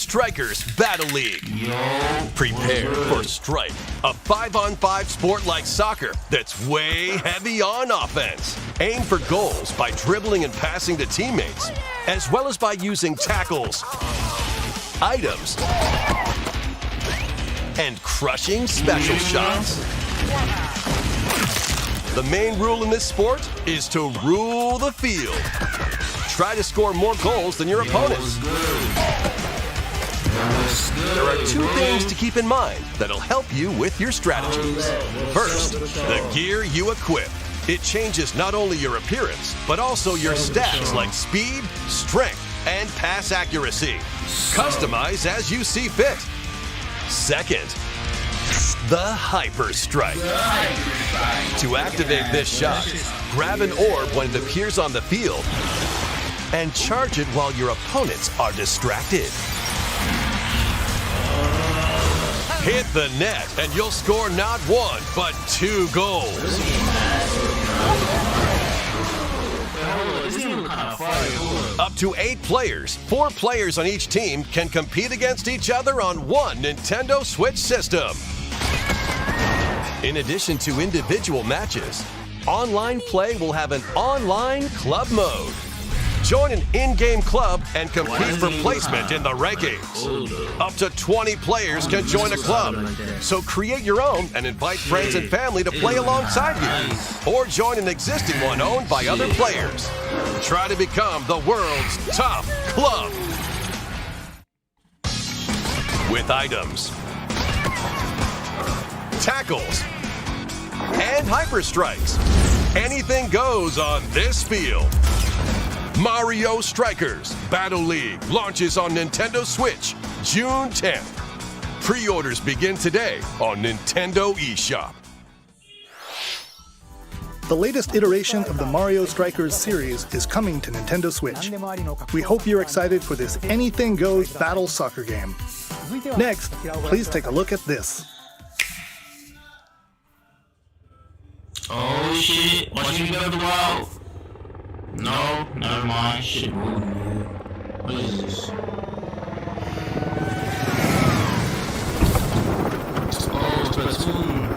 Strikers Battle League. Prepare for Strike, a 5-on-5 sport like soccer that's way heavy on offense. Aim for goals by dribbling and passing to teammates, as well as by using tackles, items, and crushing special shots. The main rule in this sport is to rule the field. Try to score more goals than your opponents. There are two things to keep in mind that'll help you with your strategies. First, the gear you equip. It changes not only your appearance, but also your stats like speed, strength, and pass accuracy. Customize as you see fit. Second, the Hyper Strike. To activate this shot, grab an orb when it appears on the field and charge it while your opponents are distracted. Hit the net and you'll score not one, but 2 goals. Up to 8 players, 4 players on each team can compete against each other on one Nintendo Switch system. In addition to individual matches, online play will have an online club mode. Join an in-game club and compete for placement in the rankings. Up to 20 players can join a club, so create your own and invite friends and family to play alongside you, or join an existing one owned by other players. Try to become the world's top club. With items, tackles, and hyper strikes, anything goes on this field. Mario Strikers Battle League launches on Nintendo Switch June 10th. Pre-orders begin today on Nintendo eShop. The latest iteration of the Mario Strikers series is coming to Nintendo Switch. We hope you're excited for this anything goes battle soccer game. Next, please take a look at this. Oh shit, watching the world. No, never mind. Shit. What is this? Oh, Splatoon.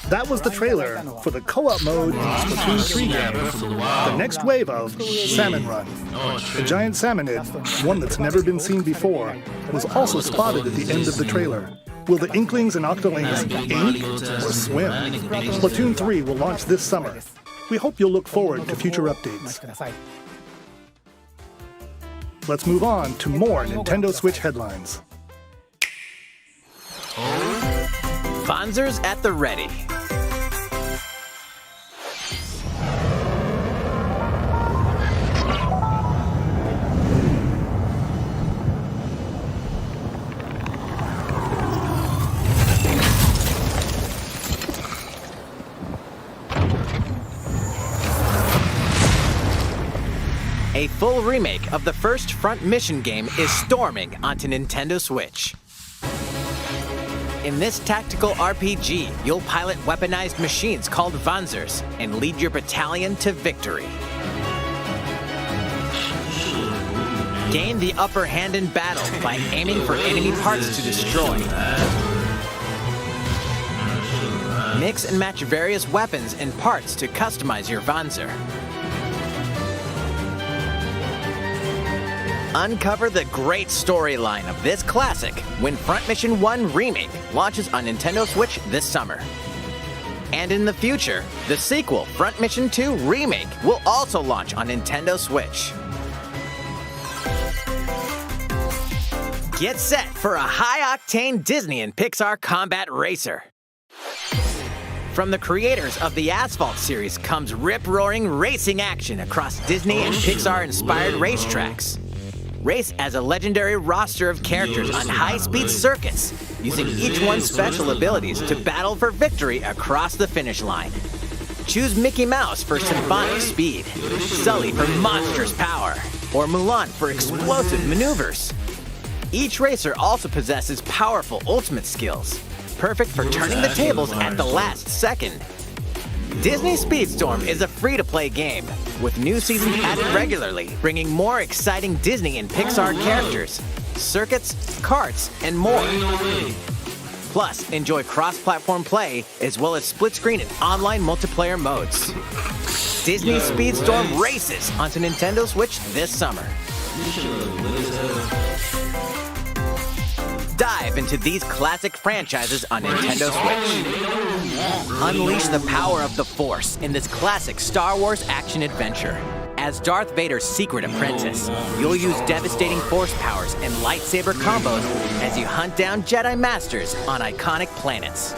That was the trailer for the co-op mode in Splatoon 3 game, the next wave of Salmon Run. The giant salmonid, one that's never been seen before, was also spotted at the end of the trailer. Will the Inklings and Octolings ink or swim? Splatoon 3 will launch this summer. We hope you'll look forward to future updates. Let's move on to more Nintendo Switch headlines. Vanzers at the ready. A full remake of the first Front Mission game is storming onto Nintendo Switch. In this tactical RPG, you'll pilot weaponized machines called Vanzers and lead your battalion to victory. Gain the upper hand in battle by aiming for enemy parts to destroy. Mix and match various weapons and parts to customize your Vanzer. Uncover the great storyline of this classic when Front Mission 1 Remake launches on Nintendo Switch this summer. And in the future, the sequel, Front Mission 2 Remake, will also launch on Nintendo Switch. Get set for a high-octane Disney and Pixar combat racer. From the creators of the Asphalt series comes rip-roaring racing action across Disney and Pixar-inspired racetracks. Race as a legendary roster of characters on high-speed circuits, using each one's special abilities to battle for victory across the finish line. Choose Mickey Mouse for symphonic speed, Sully for monstrous power, or Mulan for explosive maneuvers. Each racer also possesses powerful ultimate skills, perfect for turning the tables at the last second. Disney Speedstorm is a free-to-play game, with new seasons added regularly, bringing more exciting Disney and Pixar characters, circuits, karts, and more. Plus, enjoy cross-platform play, as well as split-screen and online multiplayer modes. Disney Speedstorm races onto Nintendo Switch this summer. Dive into these classic franchises on Nintendo Switch. Unleash the power of the Force in this classic Star Wars action-adventure. As Darth Vader's secret apprentice, you'll use devastating Force powers and lightsaber combos as you hunt down Jedi Masters on iconic planets.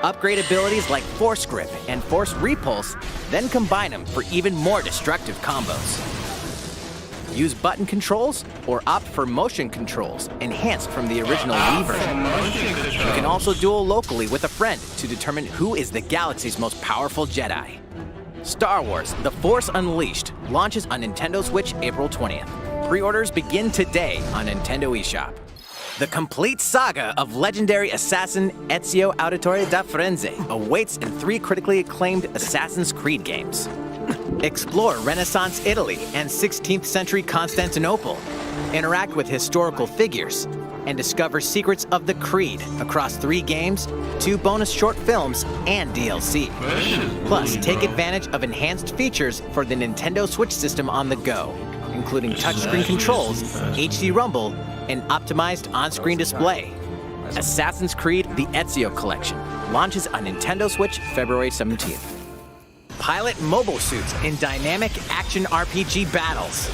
Upgrade abilities like Force Grip and Force Repulse, then combine them for even more destructive combos. Use button controls or opt for motion controls, enhanced from the original Wii version. You can also duel locally with a friend to determine who is the galaxy's most powerful Jedi. Star Wars: The Force Unleashed launches on Nintendo Switch April 20th. Pre-orders begin today on Nintendo eShop. The complete saga of legendary assassin Ezio Auditore da Firenze awaits in 3 critically acclaimed Assassin's Creed games. Explore Renaissance Italy and 16th century Constantinople. Interact with historical figures and discover secrets of the Creed across 3 games, 2 bonus short films, and DLC. Plus, take advantage of enhanced features for the Nintendo Switch system on the go, including touchscreen controls, HD Rumble, and optimized on-screen display. Assassin's Creed: The Ezio Collection launches on Nintendo Switch February 17th. Pilot mobile suits in dynamic action RPG battles.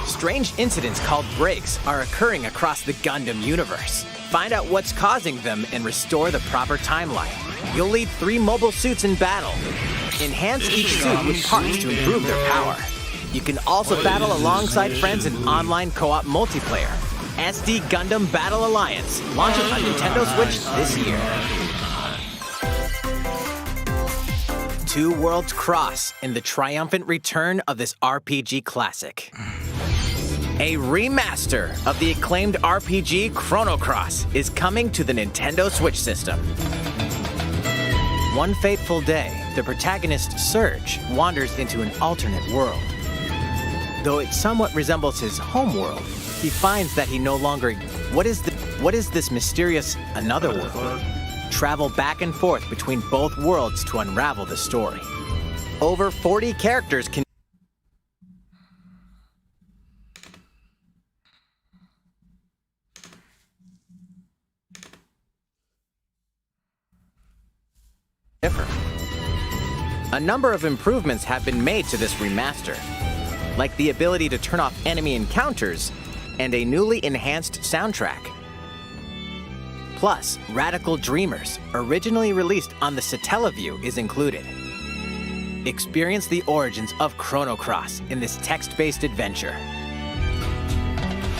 Strange incidents called breaks are occurring across the Gundam universe. Find out what's causing them and restore the proper timeline. You'll lead 3 mobile suits in battle. Enhance each suit with parts to improve their power. You can also battle alongside friends in online co-op multiplayer. SD Gundam Battle Alliance launches on Nintendo Switch this year. Two worlds cross in the triumphant return of this RPG classic. A remaster of the acclaimed RPG Chrono Cross is coming to the Nintendo Switch system. One fateful day, the protagonist Serge wanders into an alternate world. Though it somewhat resembles his home world, he finds that he no longer... What is this mysterious another world? Travel back and forth between both worlds to unravel the story. Over 40 characters can A number of improvements have been made to this remaster, like the ability to turn off enemy encounters and a newly enhanced soundtrack. Plus, Radical Dreamers, originally released on the Satellaview, is included. Experience the origins of Chrono Cross in this text-based adventure.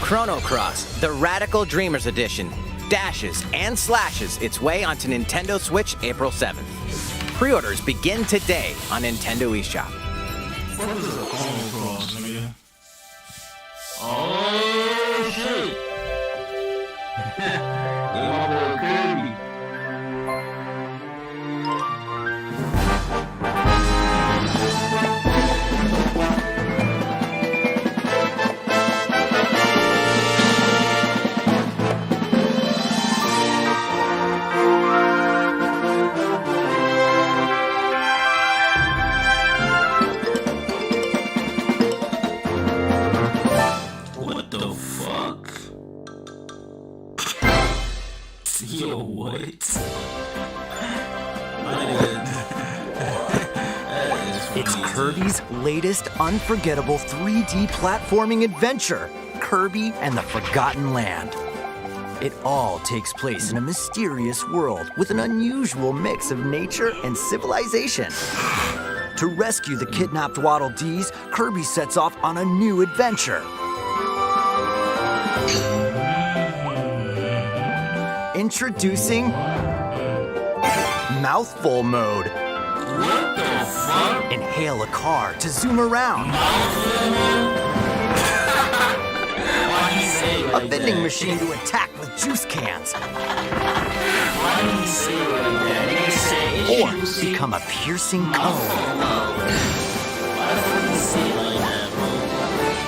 Chrono Cross, the Radical Dreamers Edition, dashes and slashes its way onto Nintendo Switch April 7th. Pre-orders begin today on Nintendo eShop. What is a Chrono Cross, nigga? Oh, shit! My boy Kirby. What the fuck? Yo, what? It's Kirby's latest unforgettable 3D platforming adventure, Kirby and the Forgotten Land. It all takes place in a mysterious world with an unusual mix of nature and civilization. To rescue the kidnapped Waddle Dees, Kirby sets off on a new adventure. Introducing Mouthful Mode. What the fuck? Inhale a car to zoom around. Why he say it A like vending that? machine to attack with juice cans. Why did he say it like that? He didn't say Or issues. become a piercing cone. Why the fuck he say it like that, bro?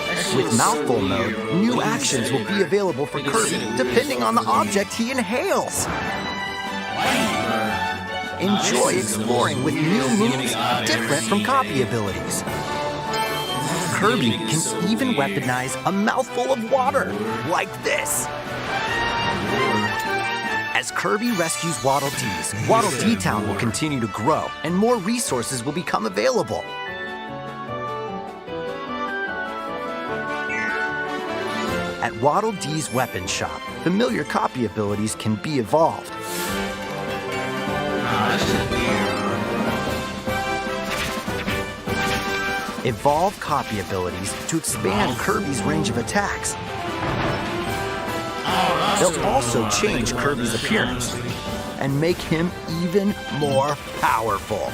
That shit With is Mouthful so Mode, weird, bro. new What he actions say? will be available for Kirby depending on the object he inhales. Enjoy exploring with new moves different from copy abilities. Kirby can even weaponize a mouthful of water, like this. As Kirby rescues Waddle Dees, Waddle Dee Town will continue to grow and more resources will become available. At Waddle Dee's Weapon Shop, familiar copy abilities can be evolved. Evolve copy abilities to expand Kirby's range of attacks. They'll also change Kirby's appearance and make him even more powerful.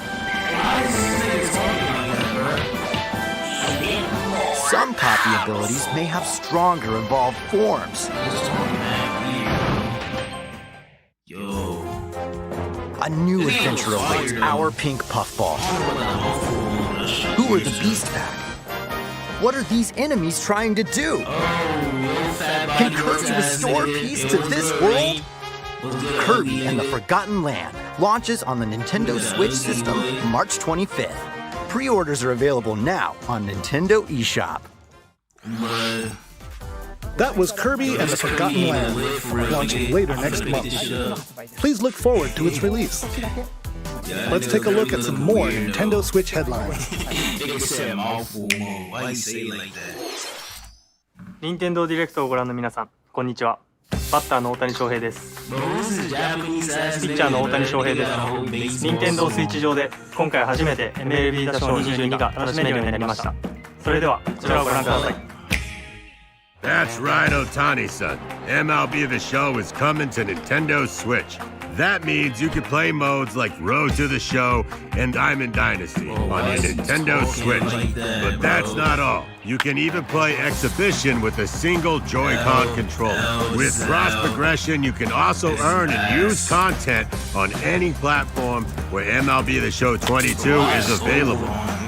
Some copy abilities may have stronger evolved forms. Yo. A new adventure awaits our pink puffball. Who are the Beast Pack? What are these enemies trying to do? Can Kirby restore peace to this world? Kirby and the Forgotten Land launches on the Nintendo Switch system March 25th. Pre-orders are available now on Nintendo eShop. That was Kirby and the Forgotten Land, launching later next month. Please look forward to its release. Let's take a look at some more Nintendo Switch headlines. Nigga said mouthful more. Why he say it like that? 任天堂ディレクトをご覧の皆さん、こんにちは。バッターの大谷翔平です。 Bro, this is Japanese ass ピッチャーの大谷翔平です。任天堂スイッチ上で今回初めて MLB 打賞22が楽しめるようになりました。それではこちらをご覧ください。 That's right, Otani-san. MLB The Show is coming to Nintendo Switch. That means you can play modes like Road to the Show and Diamond Dynasty on your Nintendo Switch. But that's not all. You can even play Exhibition with a single Joy-Con controller. With cross progression, you can also earn and use content on any platform where MLB The Show 22 is available.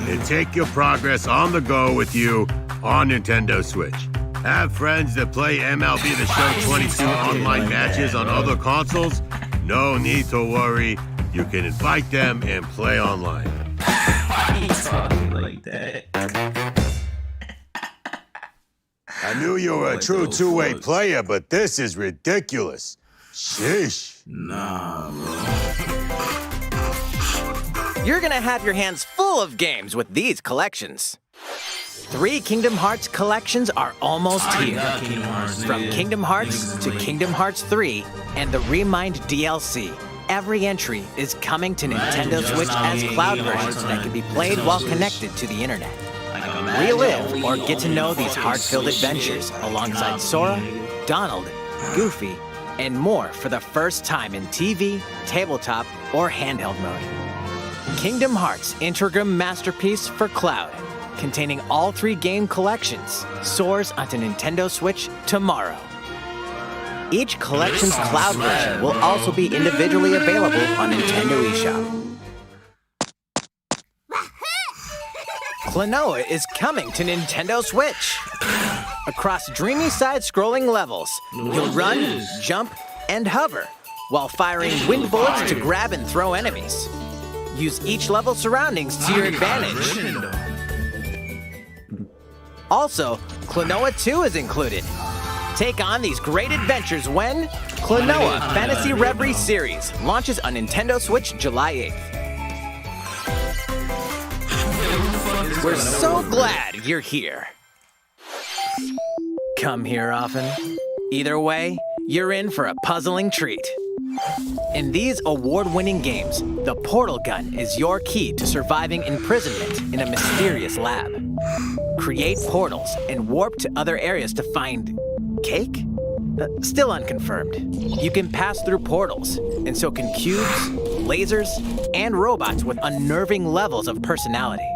And take your progress on the go with you on Nintendo Switch. Have friends that play MLB The Show 22 online matches on other consoles? No need to worry. You can invite them and play online. Why he talking like that? I knew you were a true two-way player, but this is ridiculous. Sheesh. Nah, bro. You're gonna have your hands full of games with these collections. 3 Kingdom Hearts collections are almost here. From Kingdom Hearts to Kingdom Hearts 3 and the Remind DLC. Every entry is coming to Nintendo Switch as cloud versions that can be played while connected to the internet. Relive or get to know these heart-filled adventures alongside Sora, Donald, Goofy, and more for the first time in TV, tabletop, or handheld mode. Kingdom Hearts Intergram Masterpiece for Cloud, containing all 3 game collections, soars onto Nintendo Switch tomorrow. Each collection's cloud version will also be individually available on Nintendo eShop. Klonoa is coming to Nintendo Switch. Across dreamy side-scrolling levels, you'll run, jump, and hover, while firing wind bullets to grab and throw enemies. Use each level's surroundings to your advantage. Also, Klonoa 2 is included. Take on these great adventures when Klonoa Fantasy Reverie Series launches on Nintendo Switch July 8th. We're so glad you're here. Come here often. Either way, you're in for a puzzling treat. In these award-winning games, the portal gun is your key to surviving imprisonment in a mysterious lab. Create portals and warp to other areas to find cake? Still unconfirmed. You can pass through portals, and so can cubes, lasers, and robots with unnerving levels of personality.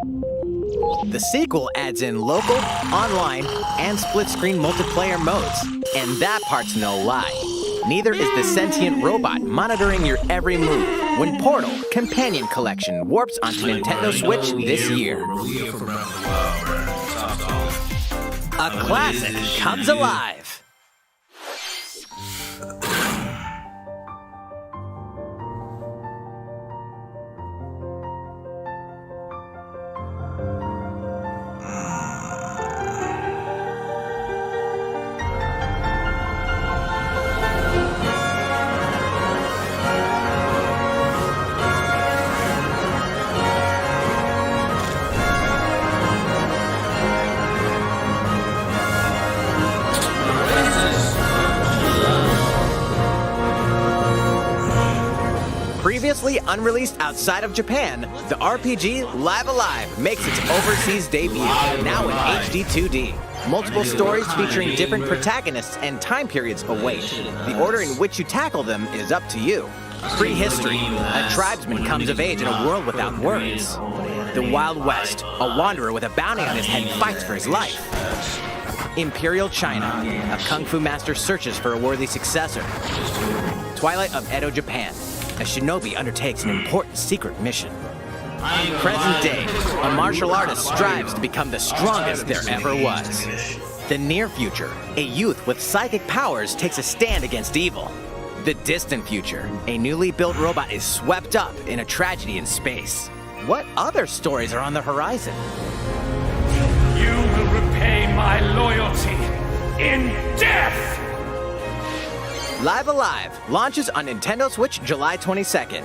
The sequel adds in local, online, and split-screen multiplayer modes, and that part's no lie. Neither is the sentient robot monitoring your every move when Portal Companion Collection warps onto Nintendo Switch this year. A classic comes alive. Previously unreleased outside of Japan, the RPG Live Alive makes its overseas debut, now in HD 2D. Multiple stories featuring different protagonists and time periods await. The order in which you tackle them is up to you. Prehistory, a tribesman comes of age in a world without words. The Wild West, a wanderer with a bounty on his head fights for his life. Imperial China, a kung fu master searches for a worthy successor. Twilight of Edo, Japan, a shinobi undertakes an important secret mission. Present day, a martial artist strives to become the strongest there ever was. The near future, a youth with psychic powers takes a stand against evil. The distant future, a newly built robot is swept up in a tragedy in space. What other stories are on the horizon? You will repay my loyalty in death! Live Alive launches on Nintendo Switch July 22nd.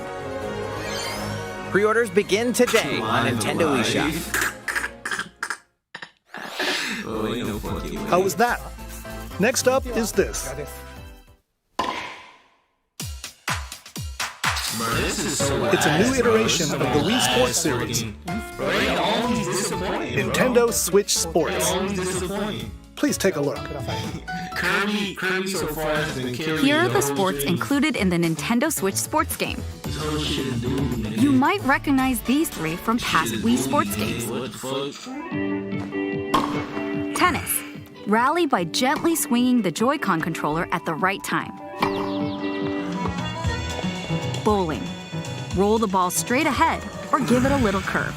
Pre-orders begin today on Nintendo eShop. How was that? Next up is this. It's a new iteration of the Wii Sports series. Nintendo Switch Sports. Please take a look. Kirby so far has been carrying. Here are the sports included in the Nintendo Switch Sports game. You might recognize these 3 from past Wii Sports games. Tennis. Rally by gently swinging the Joy-Con controller at the right time. Bowling. Roll the ball straight ahead or give it a little curve.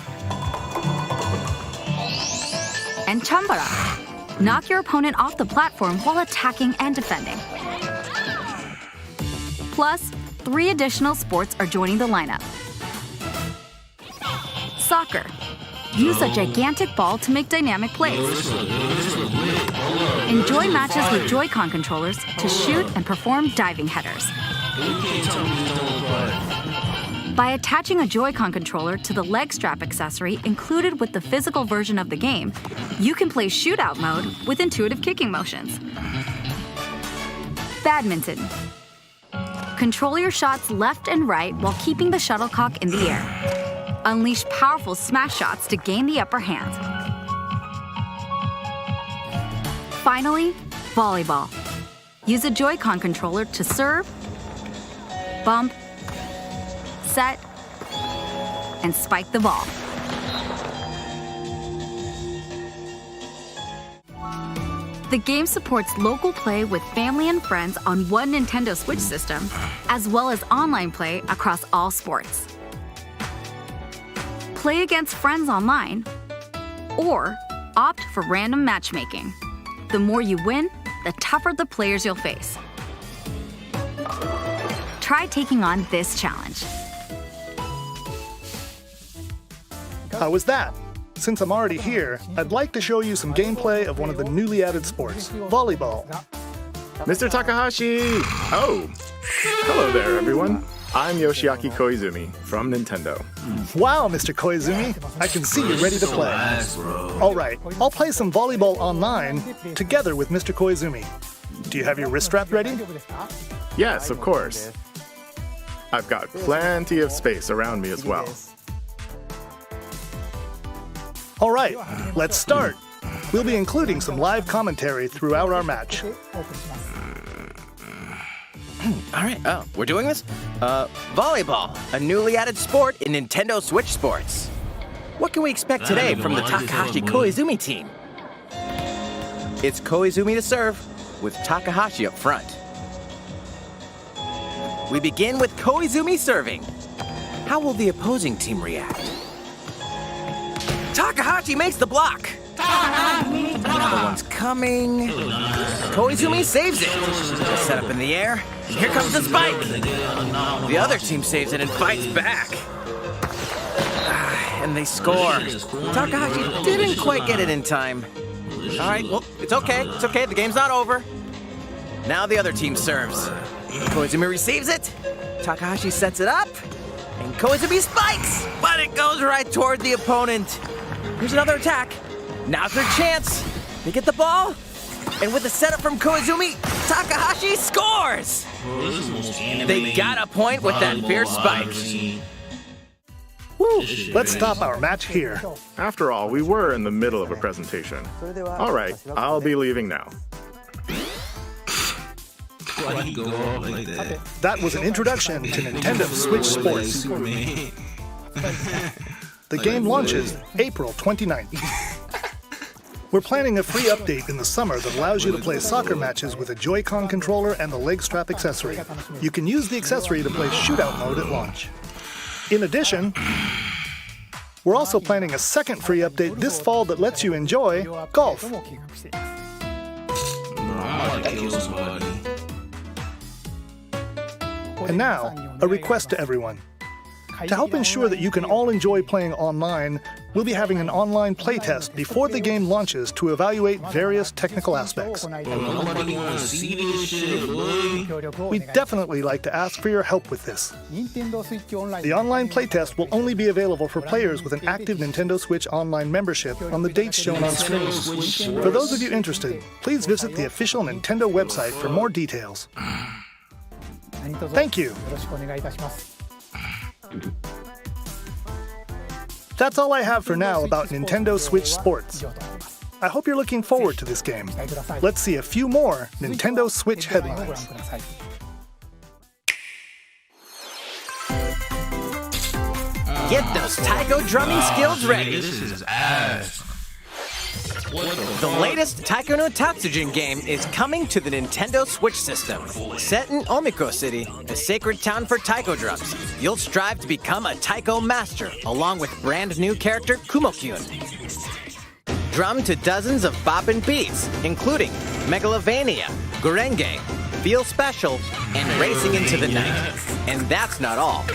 And Chambara. Knock your opponent off the platform while attacking and defending. Plus, 3 additional sports are joining the lineup. Soccer. Use a gigantic ball to make dynamic plays. Enjoy matches with Joy-Con controllers to shoot and perform diving headers. By attaching a Joy-Con controller to the leg strap accessory included with the physical version of the game, you can play shootout mode with intuitive kicking motions. Badminton. Control your shots left and right while keeping the shuttlecock in the air. Unleash powerful smash shots to gain the upper hand. Finally, volleyball. Use a Joy-Con controller to serve, bump, set, and spike the ball. The game supports local play with family and friends on one Nintendo Switch system, as well as online play across all sports. Play against friends online, or opt for random matchmaking. The more you win, the tougher the players you'll face. Try taking on this challenge. How was that? Since I'm already here, I'd like to show you some gameplay of one of the newly added sports, volleyball. Mr. Takahashi! Oh! Hello there, everyone. I'm Yoshiaki Koizumi from Nintendo. Wow, Mr. Koizumi, I can see you're ready to play. All right, I'll play some volleyball online together with Mr. Koizumi. Do you have your wrist strap ready? Yes, of course. I've got plenty of space around me as well. All right, let's start. We'll be including some live commentary throughout our match. All right, we're doing this? Volleyball, a newly added sport in Nintendo Switch Sports. What can we expect today from the Takahashi Koizumi team? It's Koizumi to serve, with Takahashi up front. We begin with Koizumi serving. How will the opposing team react? Takahashi makes the block. Another one's coming. Koizumi saves it. Set up in the air. And here comes the spike. The other team saves it and fights back. And they score. Takahashi didn't quite get it in time. All right, well, it's okay. It's okay. The game's not over. Now the other team serves. Koizumi receives it. Takahashi sets it up. And Koizumi spikes, but it goes right toward the opponent. Here's another attack. Now's their chance. They get the ball, and with the setup from Koizumi, Takahashi scores! They got a point with that fierce spike. Woo, let's stop our match here. After all, we were in the middle of a presentation. All right, I'll be leaving now. That was an introduction to Nintendo Switch Sports. The game launches April 29th. We're planning a free update in the summer that allows you to play soccer matches with a Joy-Con controller and the leg strap accessory. You can use the accessory to play shootout mode at launch. In addition, we're also planning a second free update this fall that lets you enjoy golf. And now, a request to everyone. To help ensure that you can all enjoy playing online, we'll be having an online playtest before the game launches to evaluate various technical aspects. We'd definitely like to ask for your help with this. The online playtest will only be available for players with an active Nintendo Switch Online membership on the dates shown on screen. For those of you interested, please visit the official Nintendo website for more details. Thank you. That's all I have for now about Nintendo Switch Sports. I hope you're looking forward to this game. Let's see a few more Nintendo Switch headlines. Get those taiko drumming skills ready. This is ass. The latest Taiko no Tatsujin game is coming to the Nintendo Switch system. Set in Omiko City, a sacred town for taiko drums, you'll strive to become a taiko master, along with brand new character Kumo-kyun. Drum to dozens of boppin' beats, including Megalovania, Gurenge, Feel Special, and Racing into the Night. And that's not all.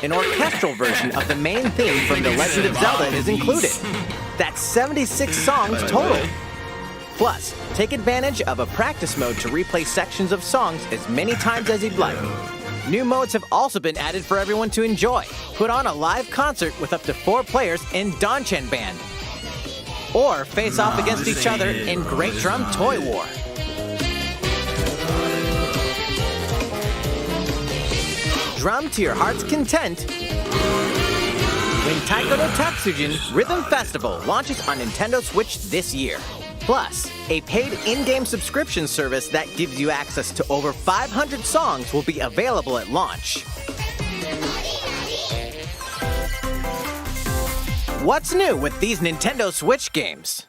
An orchestral version of the main theme from The Legend of Zelda is included. That's 76 songs total. Plus, take advantage of a practice mode to replay sections of songs as many times as you'd like. New modes have also been added for everyone to enjoy. Put on a live concert with up to 4 players in Donchen Band. Or face off against each other in Great Drum Toy War. Drum to your heart's content when Taiko no Tatsujin Rhythm Festival launches on Nintendo Switch this year. Plus, a paid in-game subscription service that gives you access to over 500 songs will be available at launch. What's new with these Nintendo Switch games?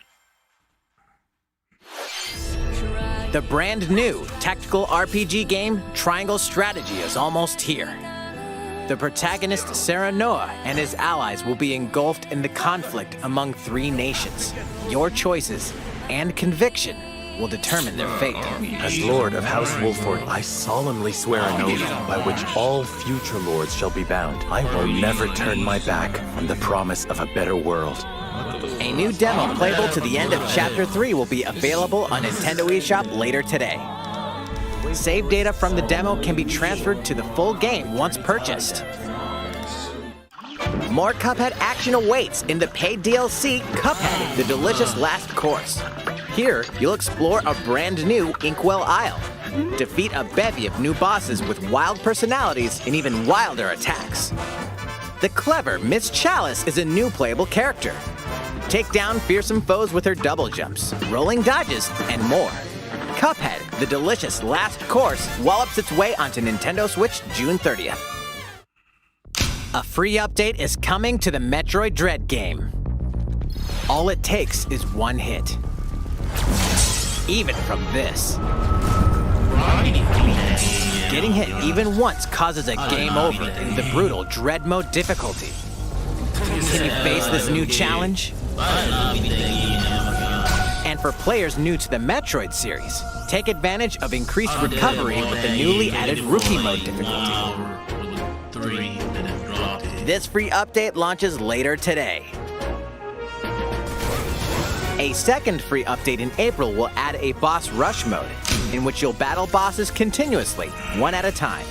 The brand new tactical RPG game Triangle Strategy is almost here. The protagonist Serenoa and his allies will be engulfed in the conflict among 3 nations. Your choices and conviction will determine their fate. As Lord of House Wolford, I solemnly swear an oath by which all future lords shall be bound. I will never turn my back on the promise of a better world. A new demo playable to the end of Chapter 3 will be available on Nintendo eShop later today. Save data from the demo can be transferred to the full game once purchased. More Cuphead action awaits in the paid DLC, Cuphead, The Delicious Last Course. Here, you'll explore a brand new Inkwell Isle, defeat a bevy of new bosses with wild personalities and even wilder attacks. The clever Miss Chalice is a new playable character. Take down fearsome foes with her double jumps, rolling dodges, and more. Cuphead, The Delicious Last Course wallops its way onto Nintendo Switch June 30th. A free update is coming to the Metroid Dread game. All it takes is one hit. Even from this. Getting hit even once causes a game over in the brutal Dread Mode difficulty. Can you face this new challenge? And for players new to the Metroid series, take advantage of increased recovery with the newly added Rookie Mode difficulty. This free update launches later today. A second free update in April will add a boss rush mode, in which you'll battle bosses continuously, one at a time.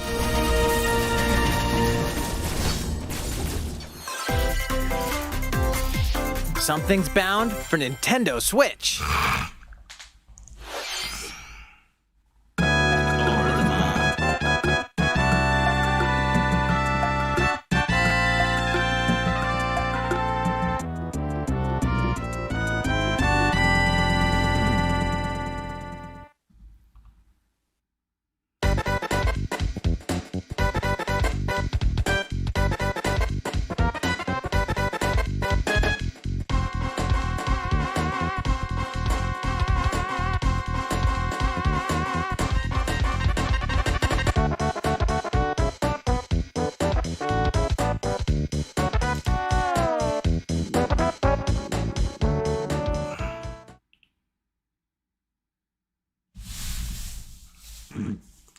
Something's bound for Nintendo Switch.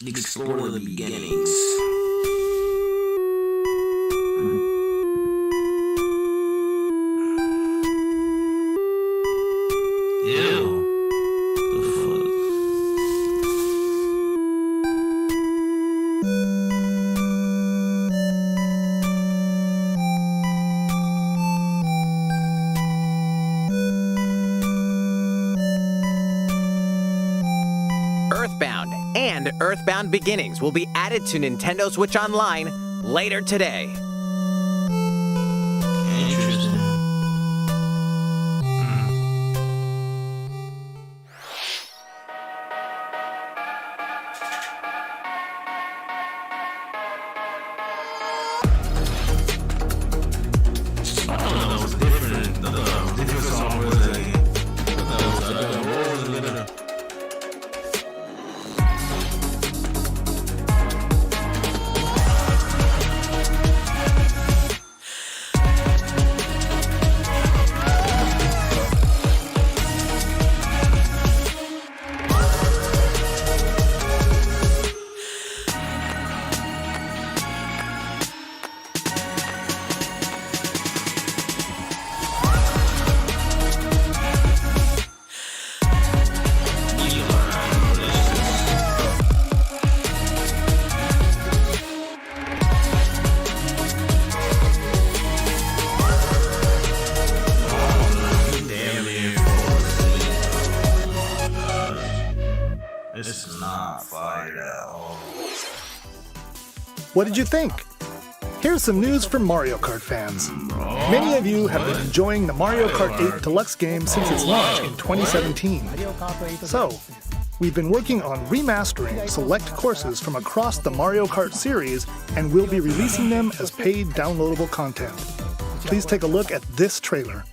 Explore the beginnings. Ew. The fuck? Earthbound and Earthbound Beginnings will be added to Nintendo Switch Online later today. Interesting. I thought that was different. The different song was This is not fire at all. What did you think? Here's some news for Mario Kart fans. Many of you have been enjoying the Mario Kart 8 Deluxe game since its launch in 2017. So, we've been working on remastering select courses from across the Mario Kart series, and we'll be releasing them as paid downloadable content. Please take a look at this trailer.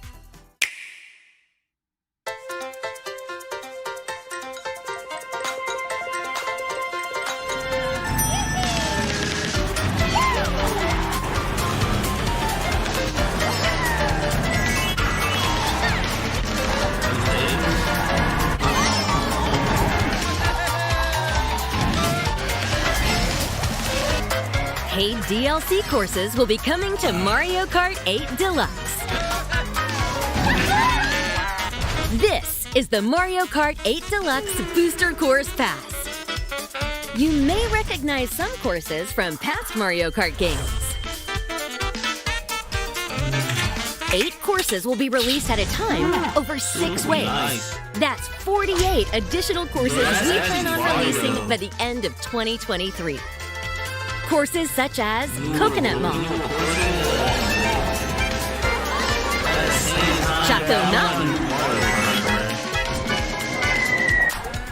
Paid DLC courses will be coming to Mario Kart 8 Deluxe. This is the Mario Kart 8 Deluxe Booster Course Pass. You may recognize some courses from past Mario Kart games. 8 courses will be released at a time over 6 waves. That's 48 additional courses we plan on releasing by the end of 2023. Courses such as Coconut Mall, Chateau Mountain,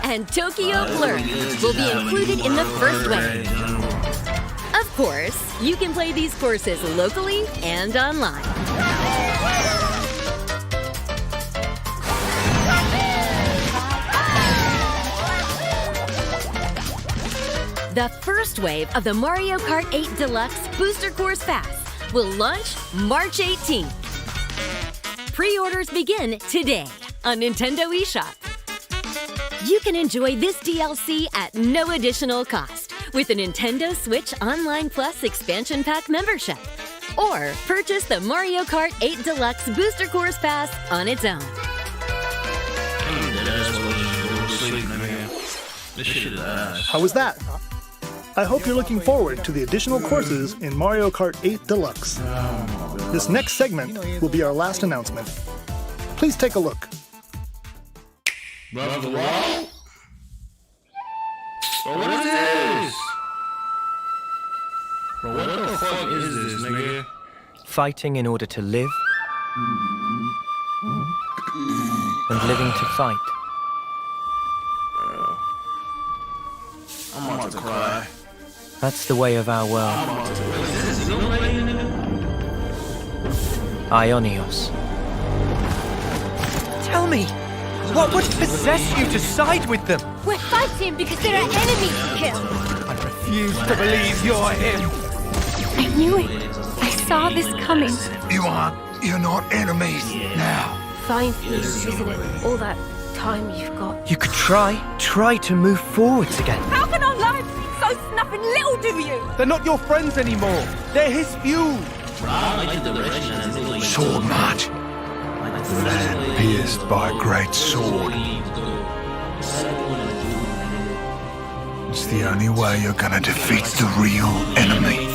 and Tokyo Blur will be included in the first wave. Of course, you can play these courses locally and online. The first wave of the Mario Kart 8 Deluxe Booster Course Pass will launch March 18th. Pre-orders begin today on Nintendo eShop. You can enjoy this DLC at no additional cost with a Nintendo Switch Online Plus Expansion Pack membership, or purchase the Mario Kart 8 Deluxe Booster Course Pass on its own. How was that? I hope you're looking forward to the additional courses in Mario Kart 8 Deluxe. This next segment will be our last announcement. Please take a look. Brother, what? Bro, what is this? Bro, what the fuck is this, nigga? Fighting in order to live, and living to fight. I'm about to cry. That's the way of our world. Ionios. Tell me, what would possess you to side with them? We're fighting because there are enemies to kill. I refuse to believe you're him. I knew it. I saw this coming. You're not enemies now. Fine for you, isn't it? All that time you've got. You could try to move forwards again. How can our lives be so snuffing little to you? They're not your friends anymore. They're his fuel. Sword march. Man pierced by a great sword. It's the only way you're gonna defeat the real enemy.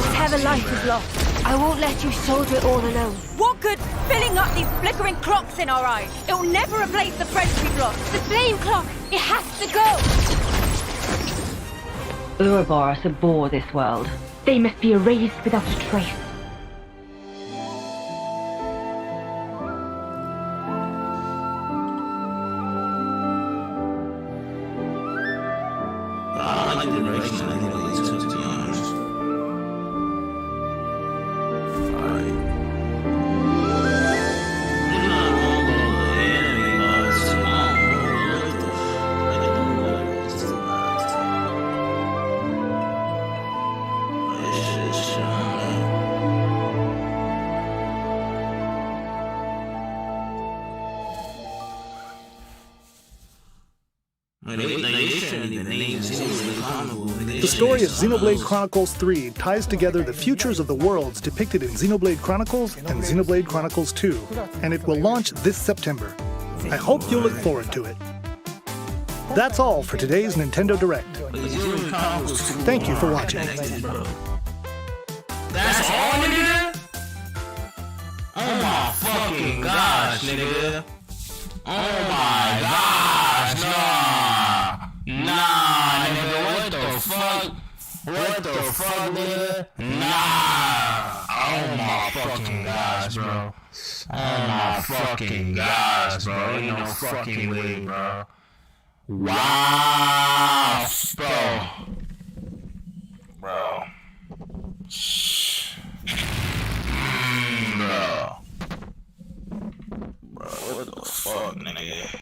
Whatever life is lost, I won't let you soldier it all alone. What good filling up these flickering clocks in our eyes? It'll never replace the friends we've lost. The flame clock, it has to go! Ouroboros abhor this world. They must be erased without a trace. The story of Xenoblade Chronicles 3 ties together the futures of the worlds depicted in Xenoblade Chronicles and Xenoblade Chronicles 2, and it will launch this September. I hope you'll look forward to it. That's all for today's Nintendo Direct. Thank you for watching. That's all, nigga? Oh my fucking gosh, nigga. Oh my gosh, nah, nigga, what the fuck? What the fuck, nigga? Nah, oh my fucking gosh, bro. Oh my fucking gosh, bro. Ain't no fucking way, bro. Wow, bro. Bro. Bro. Bro, what the fuck, nigga?